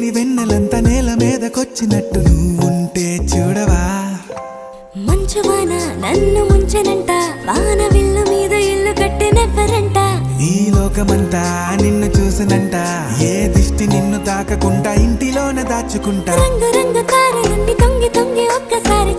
లేని వెన్నెలంతా నేల మీదకొచ్చినట్టు నువ్వుంటే చూడవా. మంచువాన నన్ను ముంచెనంట, వాన విల్లు మీద ఇల్లు కట్టెనెవ్వరంట. ఈ లోకమంతా నిన్ను చూసినంట, ఏ దిష్టి నిన్ను తాకకుండా ఇంటిలోన దాచుకుంటా. రంగు రంగు కారు నుండి తొంగి తొంగి ఒక్కసారి